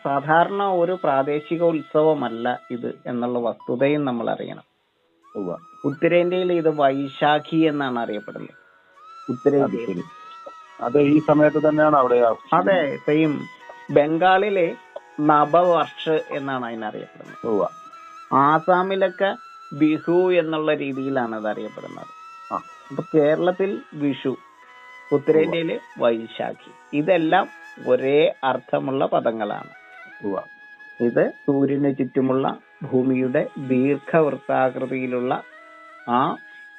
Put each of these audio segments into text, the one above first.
സാധാരണ ഒരു പ്രാദേശിക ഉത്സവമല്ല ഇത് എന്നുള്ള വസ്തുതയും നമ്മൾ അറിയണം. ഉവ്വ. ഉത്തരേന്ത്യയിൽ ഇത് വൈശാഖി എന്നാണ് അറിയപ്പെടുന്നത്. അത് ഉത്തരേന്ത്യയിൽ ശരി. അത് ഈ സമയത്ത് തന്നെയാണ് അവിടെ അതെ, ആഘോഷിക്കുന്നത്. സെയിം. ബംഗാളിലെ നവവർഷ് എന്നാണ് അതിനറിയപ്പെടുന്നത്. ഉവ്വ. ആസാമിലൊക്കെ ബിഹു എന്നുള്ള രീതിയിലാണ് അത് അറിയപ്പെടുന്നത്. ആ. അപ്പൊ കേരളത്തിൽ വിഷു, ഉത്തരേന്ത്യയില് വൈശാഖി. ഇതെല്ലാം ഒരേ അർത്ഥമുള്ള പദങ്ങളാണ്. ഉവ്വ. ഇത് സൂര്യന് ചുറ്റുമുള്ള ഭൂമിയുടെ ദീർഘവൃത്താകൃതിയിലുള്ള ആ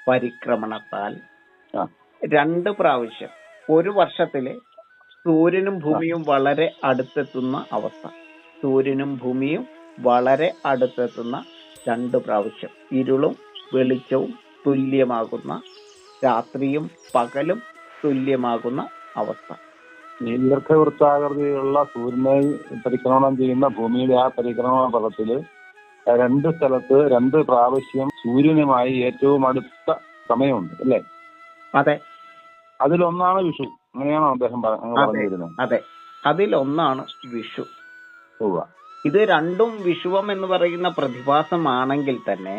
പരിക്രമണത്താൽ ആ. 2 പ്രാവശ്യം ഒരു വർഷത്തില് സൂര്യനും ഭൂമിയും വളരെ അടുത്തെത്തുന്ന അവസ്ഥ. സൂര്യനും ഭൂമിയും വളരെ അടുത്തെത്തുന്ന 2 പ്രാവശ്യം. ഇരുളും വെളിച്ചവും തുല്യമാകുന്ന, രാത്രിയും പകലും തുല്യമാകുന്ന അവസ്ഥ. ഈ ദീർഘവൃത്താകൃതിയിലുള്ള സൂര്യനെ പരിക്രമണം ചെയ്യുന്ന ഭൂമിയുടെ ആ പരിക്രമണ പഥത്തില് 2 സ്ഥലത്ത് 2 പ്രാവശ്യം സൂര്യനുമായി ഏറ്റവും അടുത്ത സമയമുണ്ട് അല്ലേ? അതെ, അതിലൊന്നാണ് വിഷു. അങ്ങനെയാണോ അദ്ദേഹം അതെ, പറഞ്ഞു വരുന്നത്? അതെ. അതിലൊന്നാണ് വിഷു. ഉവ്വ. ഇത് രണ്ടും വിഷുവം എന്ന് പറയുന്ന പ്രതിഭാസമാണെങ്കിൽ തന്നെ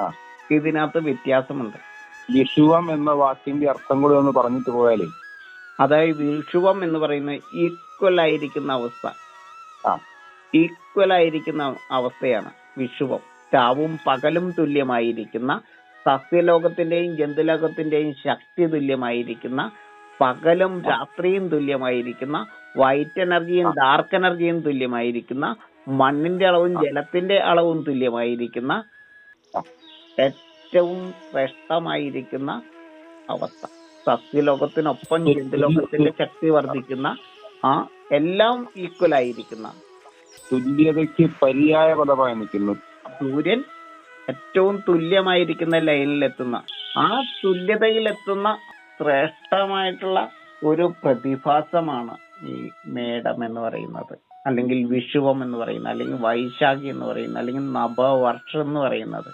ആ. ഇതിനകത്ത് വ്യത്യാസമുണ്ട്. വിഷുവം എന്ന വാക്കിന്റെ അർത്ഥം കൂടി ഒന്ന് പറഞ്ഞിട്ട് പോയാലേ. അതായത് വിഷുവം എന്ന് പറയുന്നത് ഈക്വൽ ആയിരിക്കുന്ന അവസ്ഥ. ആ. ഈക്വൽ ആയിരിക്കുന്ന അവസ്ഥയാണ് വിഷുവം. രാവും പകലും തുല്യമായിരിക്കുന്ന, സസ്യലോകത്തിന്റെയും ജന്തുലോകത്തിന്റെയും ശക്തി തുല്യമായിരിക്കുന്ന, പകലും രാത്രിയും തുല്യമായിരിക്കുന്ന, വൈറ്റ് എനർജിയും ഡാർക്ക് എനർജിയും തുല്യമായിരിക്കുന്ന, മണ്ണിന്റെ അളവും ജലത്തിന്റെ അളവും തുല്യമായിരിക്കുന്ന, ഏറ്റവും ശ്രേഷ്ഠമായിരിക്കുന്ന അവസ്ഥ. സസ്യലോകത്തിനൊപ്പം ജന്തുലോകത്തിന്റെ ശക്തി വർദ്ധിക്കുന്ന, ആ എല്ലാം ഈക്വൽ ആയിരിക്കുന്ന, തുല്യതയ്ക്ക് പര്യായ പദമായി നിൽക്കുന്നു. സൂര്യൻ ഏറ്റവും തുല്യമായിരിക്കുന്ന ലൈനിലെത്തുന്ന, ആ തുല്യതയിലെത്തുന്ന ശ്രേഷ്ഠമായിട്ടുള്ള ഒരു പ്രതിഭാസമാണ് ഈ മേടം എന്ന് പറയുന്നത്, അല്ലെങ്കിൽ വിഷുവം എന്ന് പറയുന്നത്, അല്ലെങ്കിൽ വൈശാഖി എന്ന് പറയുന്നത്, അല്ലെങ്കിൽ നവവർഷം എന്ന് പറയുന്നത്.